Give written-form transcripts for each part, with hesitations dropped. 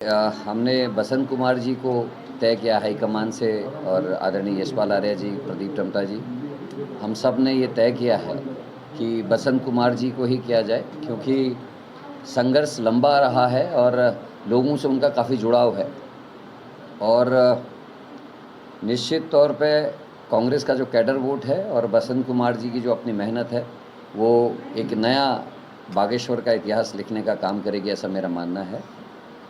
हमने बसंत कुमार जी को तय किया हाईकमान से और आदरणीय यशपाल आर्य जी, प्रदीप टम्टा जी, हम सब ने ये तय किया है कि बसंत कुमार जी को ही किया जाए, क्योंकि संघर्ष लंबा रहा है और लोगों से उनका काफ़ी जुड़ाव है। और निश्चित तौर पे कांग्रेस का जो कैडर वोट है और बसंत कुमार जी की जो अपनी मेहनत है, वो एक नया बागेश्वर का इतिहास लिखने का काम करेगी, ऐसा मेरा मानना है।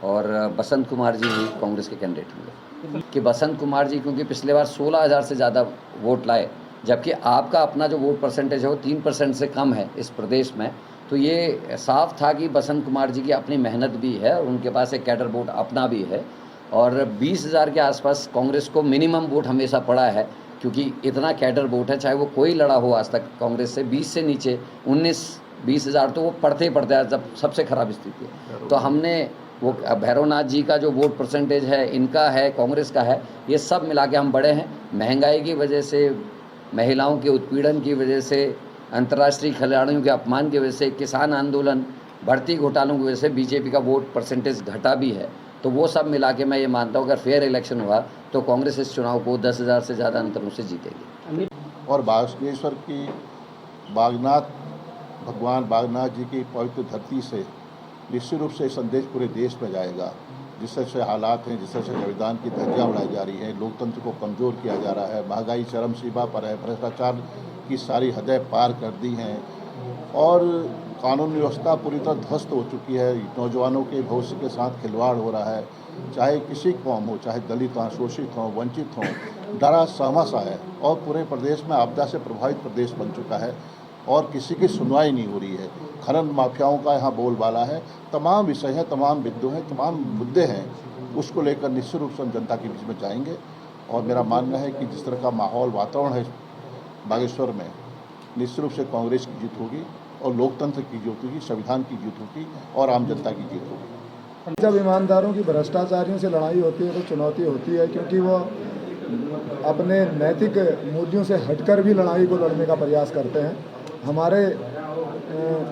और बसंत कुमार जी ही कांग्रेस के कैंडिडेट होंगे। कि बसंत कुमार जी क्योंकि पिछले बार 16,000 से ज़्यादा वोट लाए, जबकि आपका अपना जो वोट परसेंटेज है वो 3% से कम है इस प्रदेश में, तो ये साफ था कि बसंत कुमार जी की अपनी मेहनत भी है और उनके पास एक कैडर वोट अपना भी है। और 20,000 के आसपास कांग्रेस को मिनिमम वोट हमेशा पड़ा है, क्योंकि इतना कैडर वोट है, चाहे वो कोई लड़ा हो आज तक कांग्रेस से 20 से नीचे 19-20,000 तो वो पढ़ते ही पढ़ते हैं, जब सबसे ख़राब स्थिति है। तो हमने वो भैरवनाथ जी का जो वोट परसेंटेज है, इनका है, कांग्रेस का है, ये सब मिला के हम बड़े हैं। महंगाई की वजह से, महिलाओं के उत्पीड़न की वजह से, अंतर्राष्ट्रीय खिलाड़ियों के अपमान की वजह से, किसान आंदोलन, भर्ती घोटालों की वजह से बीजेपी का वोट परसेंटेज घटा भी है। तो वो सब मिला के मैं ये मानता हूँ अगर फेयर इलेक्शन हुआ तो कांग्रेस इस चुनाव को 10,000 से ज़्यादा अंतरों से जीतेगी। और बागेश्वर की भगवान बागनाथ जी की पवित्र धरती से निश्चित रूप से संदेश पूरे देश में जाएगा। जिस तरह से हालात हैं, जिस तरह से संविधान की धज्जियाँ उड़ाई जा रही हैं, लोकतंत्र को कमज़ोर किया जा रहा है, महंगाई चरम सीमा पर है, भ्रष्टाचार की सारी हदें पार कर दी हैं और कानून व्यवस्था पूरी तरह ध्वस्त हो चुकी है। नौजवानों के भविष्य के साथ खिलवाड़ हो रहा है, चाहे किसी कौम हो, चाहे दलित हों, शोषित हों, वंचित हों, डरा सहमा सा है और पूरे प्रदेश में आपदा से प्रभावित प्रदेश बन चुका है और किसी की सुनवाई नहीं हो रही है। खनन माफियाओं का यहाँ बोलबाला है, तमाम विषय हैं, तमाम बिंदु हैं, तमाम मुद्दे हैं, उसको लेकर निश्चित रूप से हम जनता के बीच में जाएंगे। और मेरा मानना है कि जिस तरह का माहौल वातावरण है बागेश्वर में, निश्चित रूप से कांग्रेस की जीत होगी और लोकतंत्र की जीत होगी, संविधान की जीत होगी और आम जनता की जीत होगी। जब ईमानदारों की भ्रष्टाचारियों से लड़ाई होती है तो चुनौती होती है, क्योंकि वो अपने नैतिक मूल्यों से हटकर भी लड़ाई को लड़ने का प्रयास करते हैं। हमारे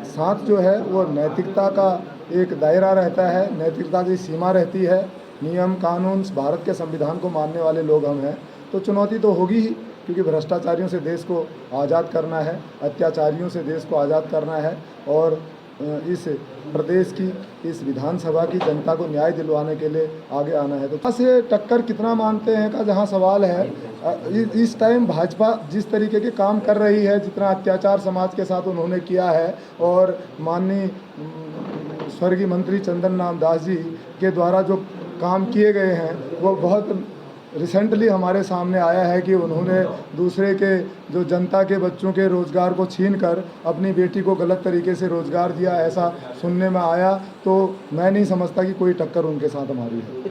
साथ जो है वो नैतिकता का एक दायरा रहता है, नैतिकता की सीमा रहती है, नियम कानून भारत के संविधान को मानने वाले लोग हम हैं। तो चुनौती तो होगी ही, क्योंकि भ्रष्टाचारियों से देश को आज़ाद करना है, अत्याचारियों से देश को आज़ाद करना है और इस प्रदेश की, इस विधानसभा की जनता को न्याय दिलवाने के लिए आगे आना है। तो यहाँ से टक्कर कितना मानते हैं का जहाँ सवाल है, इस टाइम भाजपा जिस तरीके के काम कर रही है, जितना अत्याचार समाज के साथ उन्होंने किया है और माननीय स्वर्गीय मंत्री चंदन नाम दास जी के द्वारा जो काम किए गए हैं, वो बहुत रिसेंटली हमारे सामने आया है कि उन्होंने दूसरे के जो जनता के बच्चों के रोज़गार को छीनकर अपनी बेटी को गलत तरीके से रोज़गार दिया, ऐसा सुनने में आया। तो मैं नहीं समझता कि कोई टक्कर उनके साथ हमारी है।